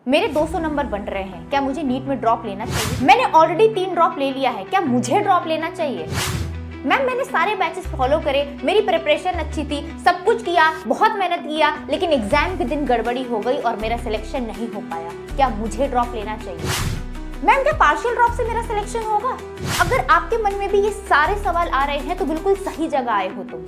मेरे 200 नंबर बन रहे हैं, क्या मुझे नीट में ड्रॉप लेना चाहिए? मैंने ऑलरेडी 3 ड्रॉप ले लिया है, क्या मुझे ड्रॉप लेना चाहिए? मैम मैंने सारे बैचेस फॉलो करे, मेरी प्रिपरेशन अच्छी थी, सब कुछ किया, बहुत मेहनत किया, लेकिन एग्जाम के दिन गड़बड़ी हो गई और मेरा सिलेक्शन नहीं हो पाया, क्या मुझे ड्रॉप लेना चाहिए? मैम क्या पार्शियल ड्रॉप से मेरा सिलेक्शन होगा? अगर आपके मन में भी ये सारे सवाल आ रहे हैं तो बिल्कुल सही जगह आए हो तुम।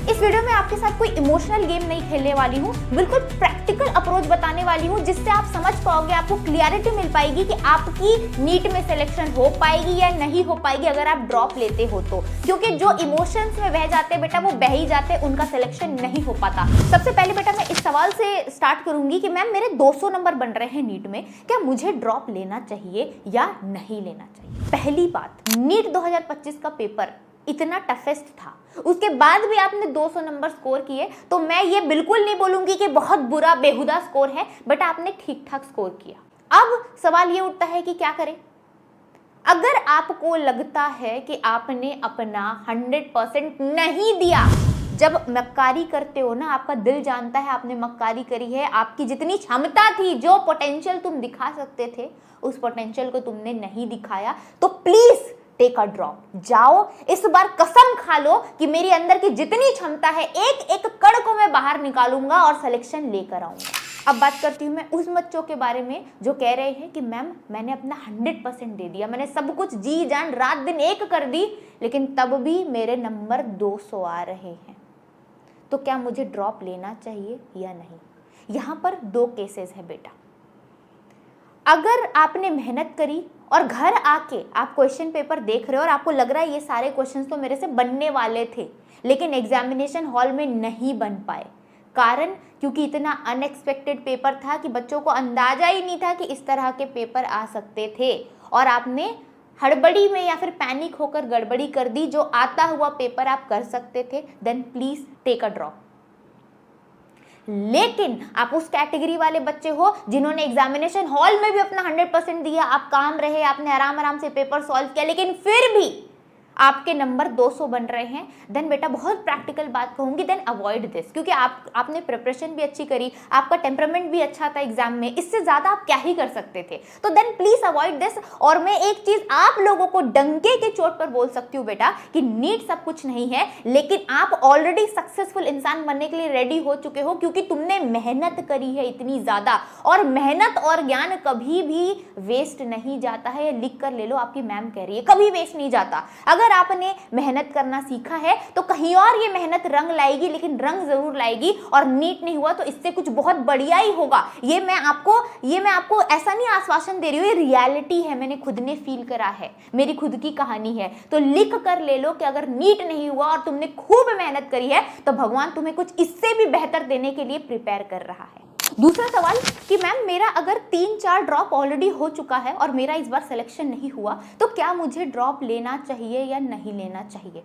इस वीडियो में आपके साथ कोई इमोशनल गेम नहीं खेलने वाली हूँ, बिल्कुल प्रैक्टिकल अप्रोच बताने वाली हूँ जिससे आप समझ पाओगे, आपको क्लियरिटी मिल पाएगी कि आपकी नीट में सिलेक्शन हो पाएगी या नहीं हो पाएगी अगर आप ड्रॉप लेते हो तो। क्योंकि जो इमोशंस में बह जाते हैं बेटा वो बह ही जाते हैं, उनका सिलेक्शन नहीं हो पाता। सबसे पहले बेटा मैं इस सवाल से स्टार्ट करूंगी कि मैम मेरे 200 नंबर बन रहे हैं नीट में, क्या मुझे ड्रॉप लेना चाहिए या नहीं लेना चाहिए? पहली बात, नीट 2025 का पेपर इतना टफेस्ट था, उसके बाद भी आपने 200 नंबर स्कोर किए, तो मैं ये बिल्कुल नहीं बोलूंगी कि बहुत बुरा बेहुदा स्कोर है, बट आपने ठीक ठाक स्कोर किया। अब सवाल ये उठता है कि क्या करें? अगर आपको लगता है कि आपने अपना 100% नहीं दिया, जब मक्कारी करते हो ना, आपका दिल जानता है आपने मक्कारी करी है, आपकी जितनी क्षमता थी, जो पोटेंशियल तुम दिखा सकते थे, उस पोटेंशियल को तुमने नहीं दिखाया, तो प्लीज टेक अ ड्रॉप। जाओ, इस बार कसम खा लो कि मेरी अंदर की जितनी क्षमता है एक एक कण को मैं बाहर निकालूंगा और सिलेक्शन लेकर आऊंगा। अब बात करती हूँ मैं उस बच्चों के बारे में जो कह रहे हैं कि मैम मैंने अपना 100% दे दिया, मैंने सब कुछ जी जान रात दिन एक कर दी, लेकिन तब भी मेरे नंबर 200 आ रहे हैं, तो क्या मुझे ड्रॉप लेना चाहिए या नहीं? यहाँ पर 2 केसेस है बेटा। अगर आपने मेहनत करी और घर आके आप क्वेश्चन पेपर देख रहे हो और आपको लग रहा है ये सारे क्वेश्चंस तो मेरे से बनने वाले थे, लेकिन एग्जामिनेशन हॉल में नहीं बन पाए, कारण क्योंकि इतना अनएक्सपेक्टेड पेपर था कि बच्चों को अंदाजा ही नहीं था कि इस तरह के पेपर आ सकते थे, और आपने हड़बड़ी में या फिर पैनिक होकर गड़बड़ी कर दी, जो आता हुआ पेपर आप कर सकते थे, then please take a drop. लेकिन आप उस कैटेगरी वाले बच्चे हो जिन्होंने एग्जामिनेशन हॉल में भी अपना 100% दिया, आप काम रहे, आपने आराम से पेपर सॉल्व किया, लेकिन फिर भी आपके नंबर 200 बन रहे हैं, देन बेटा बहुत प्रैक्टिकल बात कहूंगी, देन अवॉइड दिस। क्योंकि आपने प्रिपरेशन भी अच्छी करी, आपका टेम्परामेंट भी अच्छा था एग्जाम में, इससे ज्यादा आप क्या ही कर सकते थे, तो देन प्लीज अवॉइड दिस। और मैं एक चीज आप लोगों को डंके के चोट पर बोल सकती हूँ बेटा कि नीट सब कुछ नहीं है, लेकिन आप ऑलरेडी सक्सेसफुल इंसान बनने के लिए रेडी हो चुके हो, क्योंकि तुमने मेहनत करी है इतनी ज्यादा, और मेहनत और ज्ञान कभी भी वेस्ट नहीं जाता है। ये लिख कर ले लो, आपकी मैम कह रही है, कभी वेस्ट नहीं जाता। अगर आपने मेहनत करना सीखा है तो कहीं और ये मेहनत रंग लाएगी, लेकिन रंग जरूर लाएगी, और नीट नहीं हुआ तो इससे कुछ बहुत बढ़िया ही होगा। ये मैं आपको ऐसा नहीं आश्वासन दे रही हूँ, ये रियलिटी है, मैंने खुद ने फील करा है, मेरी खुद की कहानी है। तो लिख कर ले लो कि अगर नीट नहीं हुआ और तुमने खूब मेहनत करी है तो भगवान तुम्हें कुछ इससे भी बेहतर देने के लिए प्रिपेयर कर रहा है। दूसरा सवाल कि मैम मेरा अगर 3-4 ड्रॉप ऑलरेडी हो चुका है और मेरा इस बार सिलेक्शन नहीं हुआ, तो क्या मुझे ड्रॉप लेना चाहिए या नहीं लेना चाहिए?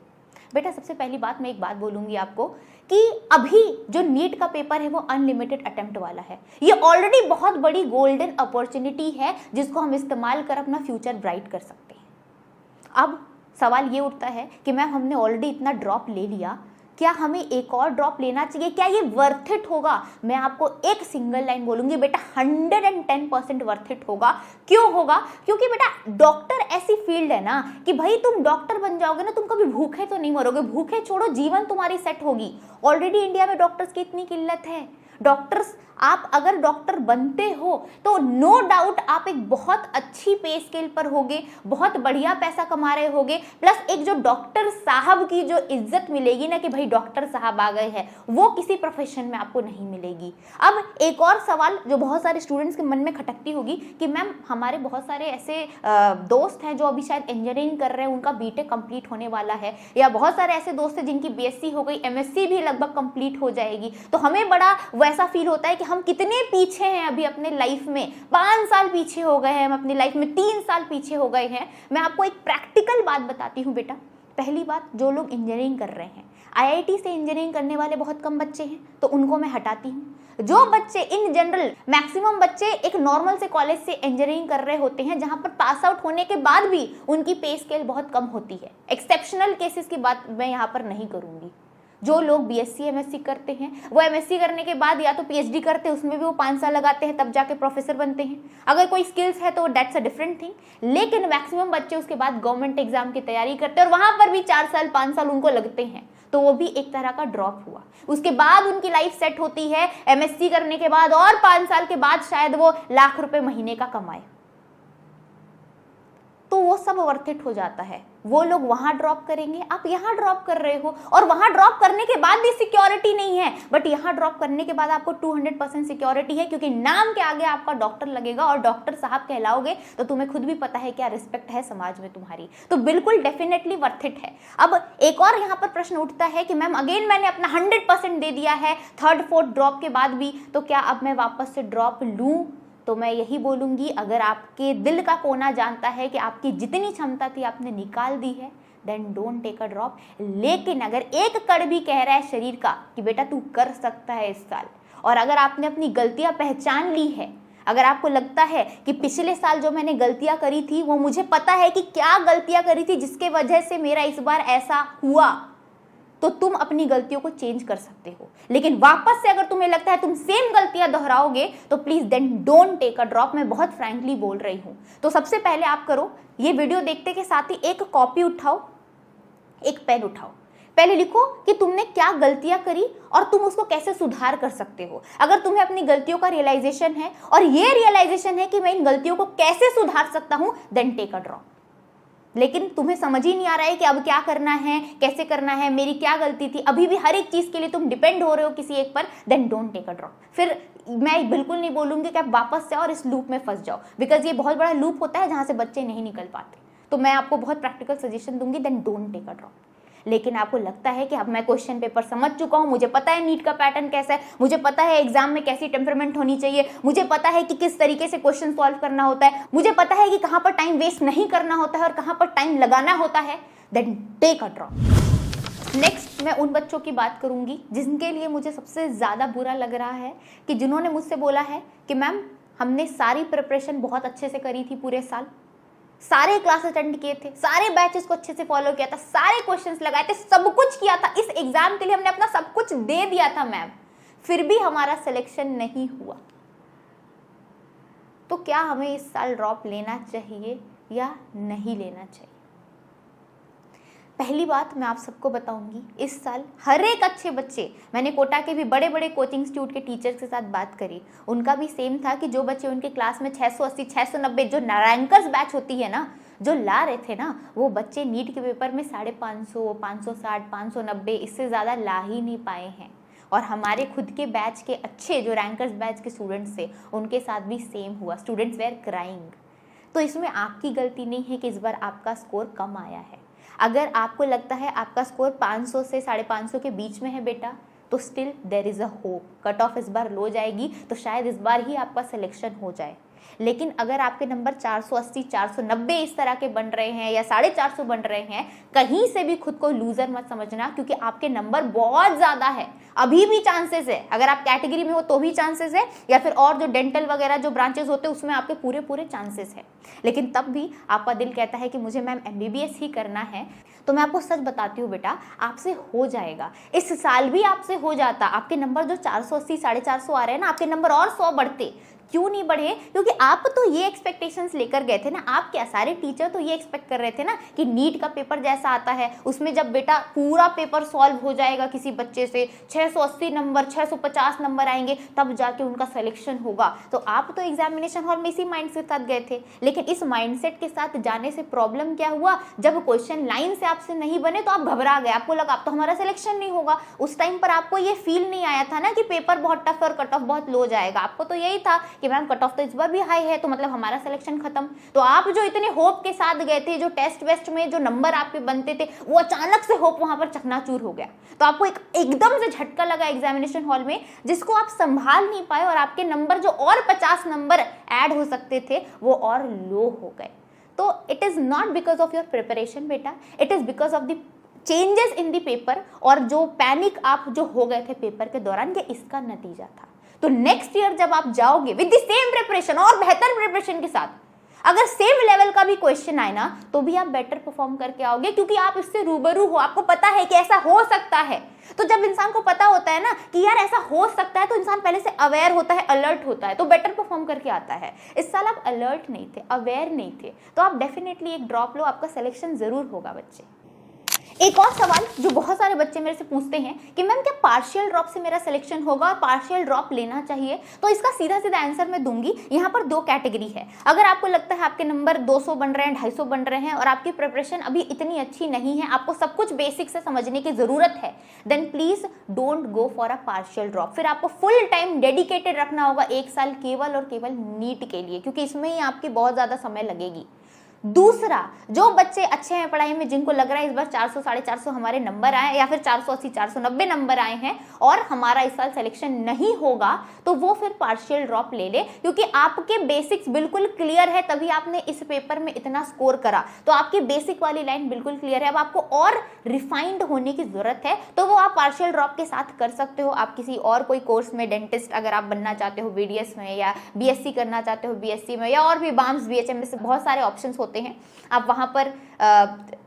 बेटा सबसे पहली बात मैं एक बात बोलूंगी आपको कि अभी जो नीट का पेपर है वो अनलिमिटेड अटेम्प्ट वाला है। ये ऑलरेडी बहुत बड़ी गोल्डन अपॉर्चुनिटी है जिसको हम इस्तेमाल कर अपना फ्यूचर ब्राइट कर सकते हैं। अब सवाल ये उठता है कि मैम हमने ऑलरेडी इतना ड्रॉप ले लिया, क्या हमें एक और ड्रॉप लेना चाहिए? क्या ये वर्थ इट होगा? मैं आपको एक सिंगल लाइन बोलूंगी बेटा, 110% वर्थ इट होगा। क्यों होगा? क्योंकि बेटा डॉक्टर ऐसी फील्ड है ना कि भाई तुम डॉक्टर बन जाओगे ना, तुम कभी भूखे तो नहीं मरोगे, भूखे छोड़ो, जीवन तुम्हारी सेट होगी। ऑलरेडी इंडिया में डॉक्टर्स की इतनी किल्लत है। डॉक्टर्स, आप अगर डॉक्टर बनते हो तो नो डाउट आप एक बहुत अच्छी पे स्केल पर होगे, बहुत बढ़िया पैसा कमा रहे होगे, प्लस एक जो डॉक्टर साहब की जो इज्जत मिलेगी ना कि भाई डॉक्टर साहब आ गए हैं, वो किसी प्रोफेशन में आपको नहीं मिलेगी। अब एक और सवाल जो बहुत सारे स्टूडेंट्स के मन में खटकती होगी कि मैम हमारे बहुत सारे ऐसे दोस्त हैं जो अभी शायद इंजीनियरिंग कर रहे हैं, उनका बीटेक कंप्लीट होने वाला है, या बहुत सारे ऐसे दोस्त हैं जिनकी बीएससी हो गई, एमएससी भी लगभग कंप्लीट हो जाएगी, तो हमें बड़ा ऐसा फील होता है कि हम कितने पीछे हैं अभी अपने लाइफ में, 5 साल पीछे हो गए हैं हम अपनी लाइफ में, 3 साल पीछे हो गए हैं। मैं आपको एक प्रैक्टिकल बात बताती हूँ बेटा। पहली बात, जो लोग इंजीनियरिंग कर रहे हैं, आईआईटी से इंजीनियरिंग करने वाले बहुत कम बच्चे हैं, तो उनको मैं हटाती हूँ। जो बच्चे इन जनरल मैक्सिमम बच्चे एक नॉर्मल से कॉलेज से इंजीनियरिंग कर रहे होते हैं जहां पर पास आउट होने के बाद भी उनकी पे स्केल बहुत कम होती है, एक्सेप्शनल केसेस की बात मैं यहाँ पर नहीं करूंगी। जो लोग बीएससी एमएससी करते हैं वो एमएससी करने के बाद या तो पीएचडी करते हैं, उसमें भी वो 5 साल लगाते हैं, तब जाके प्रोफेसर बनते हैं। अगर कोई स्किल्स है तो दैट्स अ डिफरेंट थिंग। लेकिन मैक्सिमम बच्चे उसके बाद गवर्नमेंट एग्जाम की तैयारी करते हैं और वहां पर भी 4 साल 5 साल उनको लगते हैं, तो वो भी एक तरह का ड्रॉप हुआ। उसके बाद उनकी लाइफ सेट होती है एमएससी करने के बाद, और 5 साल के बाद शायद वो लाख रुपए महीने का कमाए, तो वो सब वर्थ इट हो जाता है। वो लोग वहां ड्रॉप करेंगे, आप यहां ड्रॉप कर रहे हो, और वहां ड्रॉप करने के बाद भी सिक्योरिटी नहीं है, बट यहां ड्रॉप करने के बाद आपको 200% सिक्योरिटी है, क्योंकि नाम के आगे आपका डॉक्टर लगेगा और डॉक्टर साहब कहलाओगे, तो तुम्हें खुद भी पता है क्या रिस्पेक्ट है समाज में तुम्हारी, तो बिल्कुल डेफिनेटली वर्थ इट है। अब एक और यहाँ पर प्रश्न उठता है कि मैम अगेन मैंने अपना 100% दे दिया है 3rd 4th ड्रॉप के बाद भी, तो क्या अब मैं वापस से ड्रॉप लूं? तो मैं यही बोलूंगी, अगर आपके दिल का कोना जानता है कि आपकी जितनी क्षमता थी आपने निकाल दी है, then don't take a drop. लेकिन अगर एक कण भी कह रहा है शरीर का कि बेटा तू कर सकता है इस साल, और अगर आपने अपनी गलतियां पहचान ली है, अगर आपको लगता है कि पिछले साल जो मैंने गलतियां करी थी वो मुझे पता है कि क्या गलतियां करी थी जिसके वजह से मेरा इस बार ऐसा हुआ, तो तुम अपनी गलतियों को चेंज कर सकते हो। लेकिन वापस से अगर तुम्हें लगता है तुम सेम गलतियां दोहराओगे, तो please then don't take a drop. मैं बहुत फ्रैंकली बोल रही हूं। तो सबसे पहले आप करो, ये वीडियो देखते के साथ ही एक कॉपी उठाओ, एक पेन उठाओ, पहले लिखो कि तुमने क्या गलतियां करी और तुम उसको कैसे सुधार कर सकते हो। अगर तुम्हें अपनी गलतियों का रियलाइजेशन है और ये रियलाइजेशन है कि मैं इन गलतियों को कैसे सुधार सकता हूं, देन टेक अ ड्रॉप। लेकिन तुम्हें समझ ही नहीं आ रहा है कि अब क्या करना है, कैसे करना है, मेरी क्या गलती थी, अभी भी हर एक चीज के लिए तुम डिपेंड हो रहे हो किसी एक पर, then don't take a drop. फिर मैं बिल्कुल नहीं बोलूंगी कि आप वापस से और इस लूप में फंस जाओ, बिकॉज ये बहुत बड़ा लूप होता है जहां से बच्चे नहीं निकल पाते। तो मैं आपको बहुत प्रैक्टिकल सजेशन दूंगी, then don't take a drop. लेकिन आपको लगता है कि अब मैं क्वेश्चन पेपर समझ चुका हूं, मुझे पता है नीट का पैटर्न कैसा है, मुझे पता है एग्जाम में कैसी टेम्परामेंट होनी चाहिए, मुझे पता है कि किस तरीके से क्वेश्चन सॉल्व करना होता है, मुझे पता है कि कहां पर टाइम वेस्ट नहीं करना होता है और कहां पर टाइम लगाना होता है, then take a drop. Next मैं उन बच्चों की बात करूंगी जिनके लिए मुझे सबसे ज्यादा बुरा लग रहा है, कि जिन्होंने मुझसे बोला है कि मैम हमने सारी प्रिपरेशन बहुत अच्छे से करी थी, पूरे साल सारे क्लास अटेंड किए थे, सारे बैचेस को अच्छे से फॉलो किया था, सारे क्वेश्चंस लगाए थे, सब कुछ किया था, इस एग्जाम के लिए हमने अपना सब कुछ दे दिया था मैम, फिर भी हमारा सिलेक्शन नहीं हुआ। तो क्या हमें इस साल ड्रॉप लेना चाहिए या नहीं लेना चाहिए? पहली बात मैं आप सबको बताऊंगी, इस साल हर एक अच्छे बच्चे, मैंने कोटा के भी बड़े बड़े कोचिंग इंस्टीट्यूट के टीचर्स के साथ बात करी, उनका भी सेम था कि जो बच्चे उनके क्लास में 680 690 जो रैंकर्स बैच होती है ना, जो ला रहे थे ना, वो बच्चे नीट के पेपर में 550, 560, 590 इससे ज़्यादा ला ही नहीं पाए हैं। और हमारे खुद के बैच के अच्छे जो रैंकर्स बैच के स्टूडेंट्स थे, उनके साथ भी सेम हुआ, स्टूडेंट्स वेर क्राइंग। तो इसमें आपकी गलती नहीं है कि इस बार आपका स्कोर कम आया है। अगर आपको लगता है आपका स्कोर 500 से 550 के बीच में है बेटा, तो still there is a hope. Cut off इस बार लो जाएगी तो शायद इस बार ही आपका सिलेक्शन हो जाए। लेकिन अगर आपके नंबर 480 490 इस तरह के बन रहे हैं या 450 बन रहे हैं, कहीं से भी खुद को लूजर मत समझना, क्योंकि आपके नंबर बहुत ज़्यादा है, अभी भी चांसेस है। अगर आप कैटेगरी में हो तो भी चांसेस है, या फिर और जो डेंटल वगैरह जो ब्रांचेस होते हैं उसमें आपके पूरे पूरे चांसेस है। लेकिन तब भी आपका दिल कहता है कि मुझे मैम MBBS ही करना है, तो मैं आपको सच बताती हूँ बेटा, आपसे हो जाएगा। इस साल भी आपसे हो जाता। आपके नंबर जो 480 450 आ रहे हैं ना, आपके नंबर और 100 बढ़ते। क्यों नहीं बढ़े? क्योंकि आप तो ये एक्सपेक्टेशंस लेकर गए थे ना, आप क्या सारे टीचर तो ये एक्सपेक्ट कर रहे थे ना कि नीट का पेपर जैसा आता है उसमें जब बेटा पूरा पेपर सॉल्व हो जाएगा किसी बच्चे से, 680 नंबर 650 नंबर आएंगे, तब जाके उनका सिलेक्शन होगा। तो आप तो एग्जामिनेशन हॉल में इसी माइंड के साथ गए थे। लेकिन इस माइंडसेट के साथ जाने से प्रॉब्लम क्या हुआ, जब क्वेश्चन लाइन से आपसे नहीं बने तो आप घबरा गए, आपको लगा अब तो हमारा सिलेक्शन नहीं होगा। उस टाइम पर आपको ये फील नहीं आया था ना कि पेपर बहुत टफ और कट ऑफ बहुत लो जाएगा। आपको तो यही था कि मैम कट ऑफ तो इस बार भी हाई है, तो मतलब हमारा सिलेक्शन खत्म। तो आप जो इतने होप के साथ गए थे, जो टेस्ट वेस्ट में जो नंबर आपके बनते थे, वो अचानक से होप वहां पर चकनाचूर हो गया। तो आपको एकदम से झटका लगा एग्जामिनेशन हॉल में, जिसको आप संभाल नहीं पाए और आपके नंबर जो और 50 नंबर ऐड हो सकते थे वो और लो हो गए। तो it is not because of your preparation बेटा, it is because of the changes in the paper, और जो पैनिक आप जो हो गए थे पेपर के दौरान, ये इसका नतीजा था। तो नेक्स्ट ईयर जब आप जाओगे विद द सेम प्रिपरेशन और बेहतर प्रिपरेशन के साथ, अगर सेम लेवल का भी क्वेश्चन आए ना तो भी आप बेटर परफॉर्म करके आओगे, क्योंकि आप इससे रूबरू हो, आपको पता है कि ऐसा हो सकता है। तो जब इंसान को पता होता है ना कि यार ऐसा हो सकता है, तो इंसान पहले से अवेयर होता है, अलर्ट होता है, तो बेटर परफॉर्म करके आता है। इस साल आप अलर्ट नहीं थे, अवेयर नहीं थे, तो आप डेफिनेटली एक ड्रॉप लो, आपका सिलेक्शन जरूर होगा बच्चे। एक और सवाल जो बहुत सारे बच्चे मेरे से पूछते हैं कि मैम क्या पार्शियल ड्रॉप से मेरा सिलेक्शन होगा और पार्शियल ड्रॉप लेना चाहिए? तो इसका सीधा सीधा आंसर मैं दूंगी। यहाँ पर दो कैटेगरी है। अगर आपको लगता है आपके नंबर 200 बन रहे हैं, 250 बन रहे हैं और आपकी प्रिपरेशन अभी इतनी अच्छी नहीं है, आपको सब कुछ बेसिक से समझने की जरूरत है, then please don't go for a partial drop. फिर आपको फुल टाइम डेडिकेटेड रखना होगा 1 साल केवल और केवल नीट के लिए, क्योंकि इसमें ही आपकी बहुत ज्यादा समय लगेगी। दूसरा, जो बच्चे अच्छे हैं पढ़ाई में, जिनको लग रहा है इस बार 400 450 हमारे नंबर आए या फिर 480 490 नंबर आए हैं और हमारा इस साल सिलेक्शन नहीं होगा, तो वो फिर पार्शियल ड्रॉप ले ले, क्योंकि आपके बेसिक्स बिल्कुल क्लियर है, तभी आपने इस पेपर में इतना स्कोर करा। तो आपकी बेसिक वाली लाइन बिल्कुल क्लियर है, अब आपको और रिफाइंड होने की जरूरत है, तो वो आप पार्शियल ड्रॉप के साथ कर सकते हो। आप किसी और कोई कोर्स में, डेंटिस्ट अगर आप बनना चाहते हो बीडीएस में, या बीएससी करना चाहते हो बीएससी में, या और भी बाम्स बीएचएम में से बहुत सारे ऑप्शंस होते हैं, आप वहां पर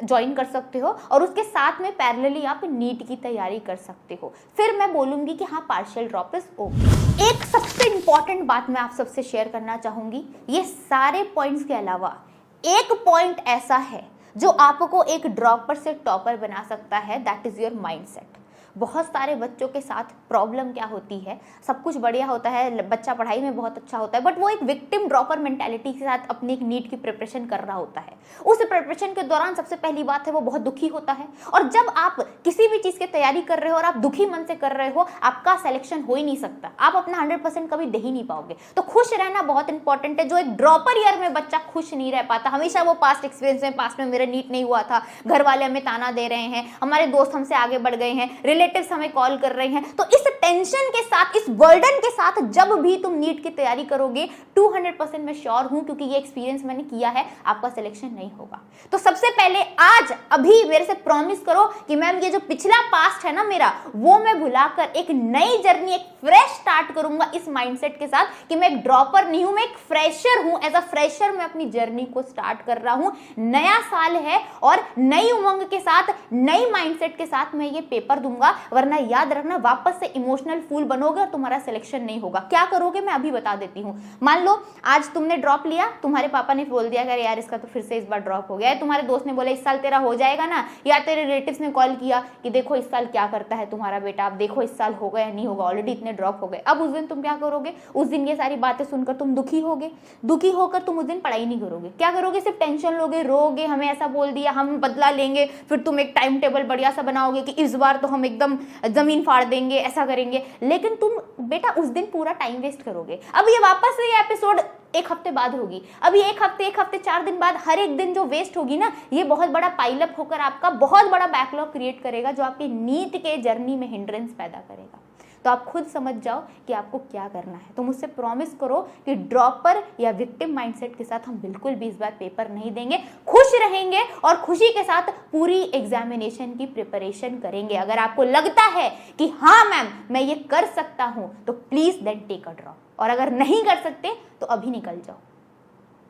ज्वाइन कर सकते हो और उसके साथ में पैरेलली आप नीट की तैयारी कर सकते हो। फिर मैं बोलूंगी कि हाँ, पार्शियल ड्रॉप इज ओके। एक सबसे इंपॉर्टेंट बात मैं आप सबसे शेयर करना चाहूंगी, ये सारे पॉइंट्स के अलावा एक पॉइंट ऐसा है जो आपको एक ड्रॉपर से टॉपर बना सकता है, दैट इज योर माइंडसेट। बहुत सारे बच्चों के साथ प्रॉब्लम क्या होती है, सब कुछ बढ़िया होता है, बच्चा पढ़ाई में बहुत अच्छा होता है, बट वो एक विक्टिम ड्रॉपर मेंटालिटी के साथ अपनी एक नीट की प्रिपरेशन कर रहा होता है। उस प्रिपरेशन के दौरान सबसे पहली बात है वो बहुत दुखी होता है, और जब आप किसी भी चीज की तैयारी कर रहे हो और आप दुखी मन से कर रहे हो, आपका सिलेक्शन हो ही नहीं सकता, आप अपना 100% कभी दे ही नहीं पाओगे। तो खुश रहना बहुत इंपॉर्टेंट है। जो एक ड्रॉपर ईयर में बच्चा खुश नहीं रह पाता, हमेशा वो पास्ट एक्सपीरियंस में, पास्ट में मेरा नीट नहीं हुआ था, घर वाले हमें ताना दे रहे हैं, हमारे दोस्त हमसे आगे बढ़ गए हैं, रिलेटिव्स हमें कॉल कर रहे हैं, तो इस टेंशन के साथ, इस बर्डन के साथ जब भी तुम नीट की तैयारी करोगे, 200% मैं श्योर हूं, क्योंकि ये एक्सपीरियंस मैंने किया है, आपका सिलेक्शन नहीं होगा। तो सबसे पहले आज अभी मेरे से प्रॉमिस करो कि मैम ये जो पिछला पास्ट है ना मेरा, वो मैं भुलाकर एक नई जर्नी, एक फ्रेश स्टार्ट करूंगा इस माइंडसेट के साथ कि मैं एक ड्रॉपर नहीं हूं, मैं एक फ्रेशर हूं। एज अ फ्रेशर मैं अपनी जर्नी को स्टार्ट कर रहा हूं। नया साल है और नई उमंग के साथ, नई माइंडसेट के साथ मैं ये पेपर दूंगा, वरना याद रखना वापस से इमोशनल फूल बनोगे और तुम्हारा सिलेक्शन नहीं होगा। क्या करोगे मैं अभी बता देती हूँ। मान लो आज तुमने ड्रॉप लिया, तुम्हारे पापा ने बोल दिया कि यार इसका तो फिर से इस बार ड्रॉप हो गया है, तुम्हारे दोस्त ने बोला इस साल तेरा हो जाएगा ना, या तेरे रिलेटिव्स ने कॉल किया कि देखो इस साल क्या करता है तुम्हारा बेटा, आप देखो इस साल होगा या नहीं होगा, ऑलरेडी इतने ड्रॉप हो गए। अब उस दिन तुम क्या करोगे? उस दिन ये सारी बातें सुनकर तुम दुखी होगे, दुखी होकर तुम उस दिन पढ़ाई नहीं करोगे। क्या करोगे? सिर्फ टेंशन लोगे, रोगे, हमें ऐसा बोल दिया, हम बदला लेंगे। फिर तुम एक टाइम टेबल बढ़िया सा बनाओगे कि इस बार तो हम एकदम जमीन फाड़ देंगे, ऐसा करेंगे, लेकिन तुम बेटा उस दिन पूरा टाइम वेस्ट करोगे। अब ये वापस से ये एपिसोड एक हफ्ते बाद होगी, अभी एक हफ्ते 4 दिन बाद हर एक दिन जो वेस्ट होगी ना, ये बहुत बड़ा पाइलअप होकर आपका बहुत बड़ा बैकलॉग क्रिएट करेगा, जो आपकी नीट के जर्नी में हिंड्रेंस पैदा करेगा। तो आप खुद समझ जाओ कि आपको क्या करना है। तो मुझसे प्रॉमिस करो कि ड्रॉपर या विक्टिम माइंडसेट के साथ हम बिल्कुल भी इस बार पेपर नहीं देंगे, खुश रहेंगे और खुशी के साथ पूरी एग्जामिनेशन की प्रिपरेशन करेंगे। अगर आपको लगता है कि हाँ मैम मैं ये कर सकता हूं, तो please then take a drop, और अगर नहीं कर सकते तो अभी निकल जाओ।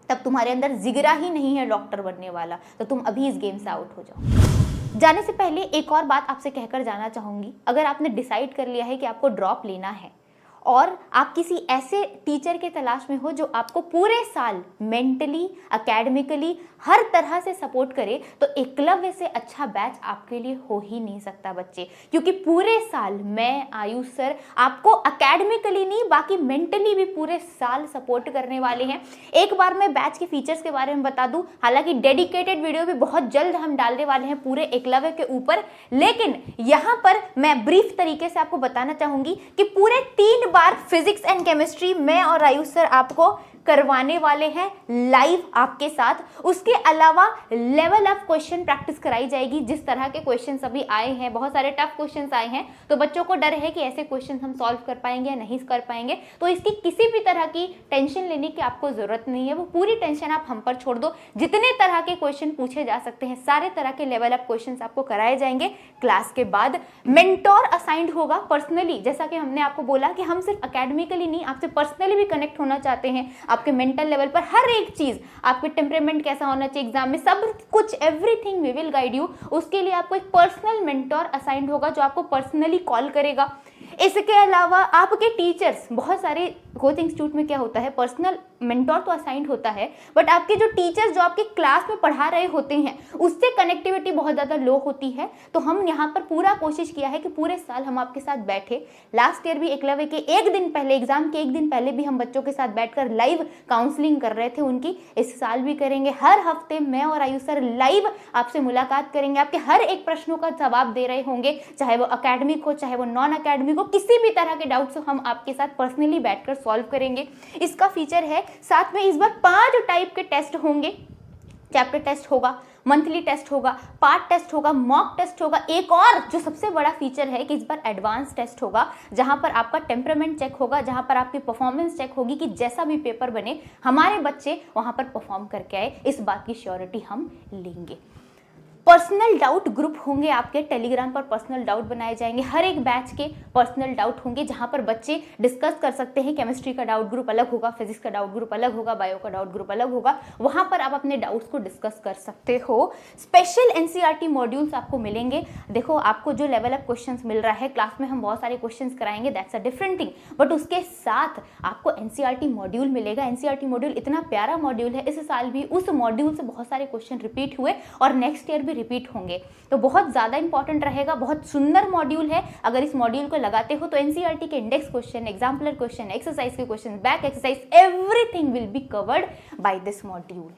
तब तुम्हारे अंदर जिगरा ही नहीं है डॉक्टर बनने वाला, तो तुम अभी इस गेम से आउट हो जाओ। जाने से पहले एक और बात आपसे कहकर जाना चाहूंगी। अगर आपने डिसाइड कर लिया है कि आपको ड्रॉप लेना है और आप किसी ऐसे टीचर के तलाश में हो जो आपको पूरे साल मेंटली, एकेडमिकली हर तरह से सपोर्ट करे, तो एकलव्य से अच्छा बैच आपके लिए हो ही नहीं सकता बच्चे। क्योंकि पूरे साल मैं, आयुष सर आपको एकेडमिकली नहीं बाकी मेंटली भी पूरे साल सपोर्ट करने वाले हैं। एक बार मैं बैच के फीचर्स के बारे में बता दूं, हालांकि डेडिकेटेड वीडियो भी बहुत जल्द हम डालने वाले हैं पूरे एकलव्य के ऊपर, लेकिन यहाँ पर मैं ब्रीफ तरीके से आपको बताना चाहूंगी कि पूरे 3 बार फिजिक्स एंड केमिस्ट्री मैं और आयुष सर आपको करवाने वाले हैं लाइव आपके साथ। उसके अलावा लेवल अप क्वेश्चन प्रैक्टिस कराई जाएगी। जिस तरह के क्वेश्चंस अभी आए हैं, बहुत सारे टफ क्वेश्चंस आए हैं, तो बच्चों को डर है कि ऐसे क्वेश्चंस हम सॉल्व कर पाएंगे या नहीं कर पाएंगे। तो इसकी किसी भी तरह की टेंशन लेने की आपको जरूरत नहीं है, वो पूरी टेंशन आप हम पर छोड़ दो। जितने तरह के क्वेश्चन पूछे जा सकते हैं, सारे तरह के लेवल अप क्वेश्चन आपको कराए जाएंगे। क्लास के बाद मेंटोर असाइंड होगा पर्सनली, जैसा कि हमने आपको बोला कि हम सिर्फ अकेडमिकली नहीं, आपसे पर्सनली भी कनेक्ट होना चाहते हैं, आपके मेंटल लेवल पर हर एक चीज, आपके टेम्परेमेंट कैसा होना चाहिए एग्जाम में, सब कुछ everything we will guide you. उसके लिए आपको एक पर्सनल मेंटोर असाइंड होगा जो आपको पर्सनली कॉल करेगा। इसके अलावा आपके टीचर्स, बहुत सारे कोचिंग इंस्टीट्यूट में क्या होता है, पर्सनल मेंटोर तो असाइंड होता है, बट आपके जो टीचर्स जो आपके क्लास में पढ़ा रहे होते हैं उससे कनेक्टिविटी बहुत ज़्यादा लो होती है। तो हम यहाँ पर पूरा कोशिश किया है कि पूरे साल हम आपके साथ बैठे। लास्ट ईयर भी एकलव्य के एक दिन पहले, एग्जाम के एक दिन पहले भी हम बच्चों के साथ बैठकर लाइव काउंसलिंग कर रहे थे उनकी। इस साल भी करेंगे। हर हफ्ते मैं और आयुष सर लाइव आपसे मुलाकात करेंगे, आपके हर एक प्रश्नों का जवाब दे रहे होंगे, चाहे वो अकेडमिक हो चाहे वो नॉन अकेडमिक हो, किसी भी तरह के डाउट्स हो हम आपके साथ पर्सनली बैठकर सॉल्व करेंगे। इसका फीचर है साथ में इस बार 5 टाइप के टेस्ट होंगे। चैप्टर टेस्ट होगा, मंथली टेस्ट होगा, पार्ट टेस्ट होगा, मॉक टेस्ट होगा। एक और जो सबसे बड़ा फीचर है कि इस बार एडवांस टेस्ट होगा जहां पर आपका टेम्परामेंट चेक होगा, जहां पर आपकी परफॉर्मेंस चेक होगी कि जैसा भी पेपर बने हमारे बच्चे वहां पर परफॉर्म करके आए, इस बात की श्योरिटी हम लेंगे। पर्सनल डाउट ग्रुप होंगे आपके, टेलीग्राम पर पर्सनल डाउट बनाए जाएंगे। हर एक बैच के पर्सनल डाउट होंगे जहां पर बच्चे डिस्कस कर सकते हैं। केमिस्ट्री का डाउट ग्रुप अलग होगा, फिजिक्स का डाउट ग्रुप अलग होगा, बायो का डाउट ग्रुप अलग होगा। वहां पर आप अपने डाउट्स को डिस्कस कर सकते हो। स्पेशल एनसीईआरटी मॉड्यूल्स आपको मिलेंगे। देखो, आपको जो लेवल अप क्वेश्चंस मिल रहा है, क्लास में हम बहुत सारे क्वेश्चंस कराएंगे, that's a different thing, but उसके साथ आपको एनसीईआरटी मॉड्यूल मिलेगा। एनसीईआरटी मॉड्यूल इतना प्यारा मॉड्यूल है, इस साल भी उस मॉड्यूल से बहुत सारे क्वेश्चन रिपीट हुए और नेक्स्ट ईयर भी रिपीट होंगे। तो बहुत ज्यादा इंपॉर्टेंट रहेगा, बहुत सुंदर मॉड्यूल है। अगर इस मॉड्यूल को लगाते हो तो एनसीईआरटी के index question, exemplar question, exercise के question, back exercise, everything will be covered by this module.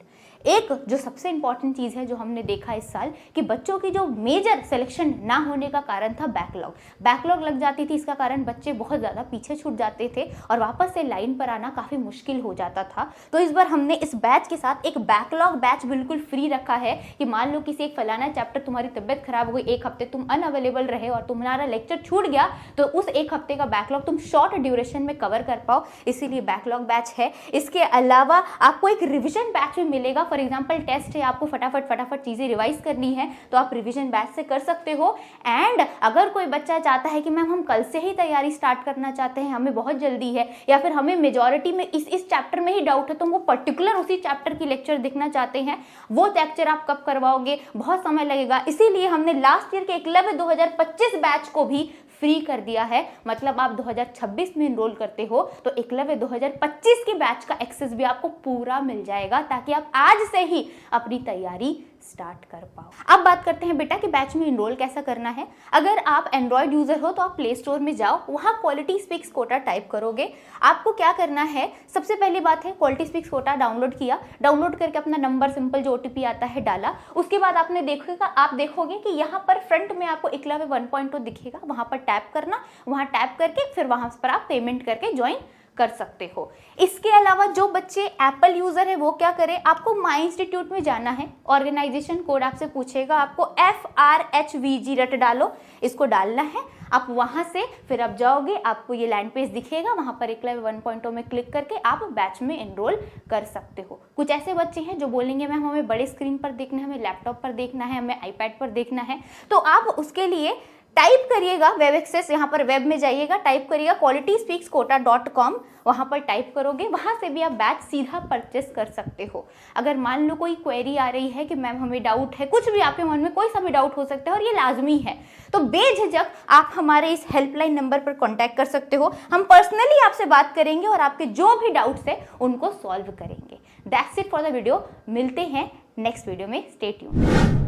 एक जो सबसे इंपॉर्टेंट चीज है जो हमने देखा इस साल कि बच्चों की जो मेजर सिलेक्शन ना होने का कारण था बैकलॉग लग जाती थी। इसका कारण बच्चे बहुत ज्यादा पीछे छूट जाते थे और वापस से लाइन पर आना काफी मुश्किल हो जाता था। तो इस बार हमने इस बैच के साथ एक बैकलॉग बैच बिल्कुल फ्री रखा है कि मान लो किसी एक फलाना चैप्टर तुम्हारी तबियत खराब हो गई, एक हफ्ते तुम अनअवेलेबल रहे और तुम्हारा लेक्चर छूट गया, तो उस एक हफ्ते का बैकलॉग तुम शॉर्ट ड्यूरेशन में कवर कर पाओ, इसीलिए बैकलॉग बैच है। इसके अलावा आपको एक रिविजन बैच भी मिलेगा। फॉर एग्जाम्पल टेस्ट है, आपको फटाफट चीजें रिवाइज करनी है तो आप रिवीजन बैच से कर सकते हो। एंड अगर कोई बच्चा चाहता है कि मैम हम कल से ही तैयारी स्टार्ट करना चाहते हैं, हमें बहुत जल्दी है, या फिर हमें मेजॉरिटी में इस चैप्टर में ही डाउट है, तो वो पर्टिकुलर उसी चैप्टर की लेक्चर देखना चाहते हैं, वो लेक्चर आप कब करवाओगे, बहुत समय लगेगा। इसीलिए हमने लास्ट ईयर के एकलव्य 2025 बैच को भी फ्री कर दिया है। मतलब आप 2026 में एनरोल करते हो तो एकलव्य 2025 के बैच का एक्सेस भी आपको पूरा मिल जाएगा, ताकि आप आज से ही अपनी तैयारी स्टार्ट कर पाओ। अब बात करते हैं बेटा कि बैच में एनरोल कैसा करना है। अगर आप एंड्रॉइड यूजर हो तो आप प्ले स्टोर में जाओ, वहां क्वालिटी स्पीक्स कोटा टाइप करोगे। आपको क्या करना है, सबसे पहली बात है क्वालिटी स्पीक्स कोटा डाउनलोड किया, डाउनलोड करके अपना नंबर, सिंपल जो ओटीपी आता है डाला। उसके बाद आप देखोगे कि यहाँ पर फ्रंट में आपको एकलव्य 1.0 दिखेगा, वहां पर टैप करना, वहां टैप करके फिर वहां पर आप पेमेंट करके ज्वाइन कर सकते हो। इसके अलावा जो बच्चे एप्पल यूजर है वो क्या करें, आपको माई इंस्टीट्यूट में जाना है, ऑर्गेनाइजेशन कोड आपसे पूछेगा, आपको FRHVG रट डालो, इसको डालना है। आप वहां से फिर आप जाओगे, आपको ये लैंड पेज दिखेगा, वहां पर एकलव्य 1.0 में क्लिक करके आप बैच में एनरोल कर सकते हो। कुछ ऐसे बच्चे हैं जो बोलेंगे मैम हमें बड़े स्क्रीन पर देखना है, हमें लैपटॉप पर देखना है, हमें आईपैड पर देखना है, तो आप उसके लिए टाइप करिएगा वेब एक्सेस, यहाँ पर वेब में जाइएगा, टाइप करिएगा qualityspeaksquota.com, वहाँ पर टाइप करोगे, वहाँ से भी आप बैच सीधा परचेस कर सकते हो। अगर मान लो कोई क्वेरी आ रही है कि मैम हमें डाउट है, कुछ भी आपके मन में कोई सा भी डाउट हो सकता है और ये लाजमी है, तो बेझिझक आप हमारे इस हेल्पलाइन नंबर पर कॉन्टैक्ट कर सकते हो। हम पर्सनली आपसे बात करेंगे और आपके जो भी डाउट्स है उनको सॉल्व करेंगे। That's it for the video. मिलते हैं नेक्स्ट वीडियो में, स्टे ट्यून्ड।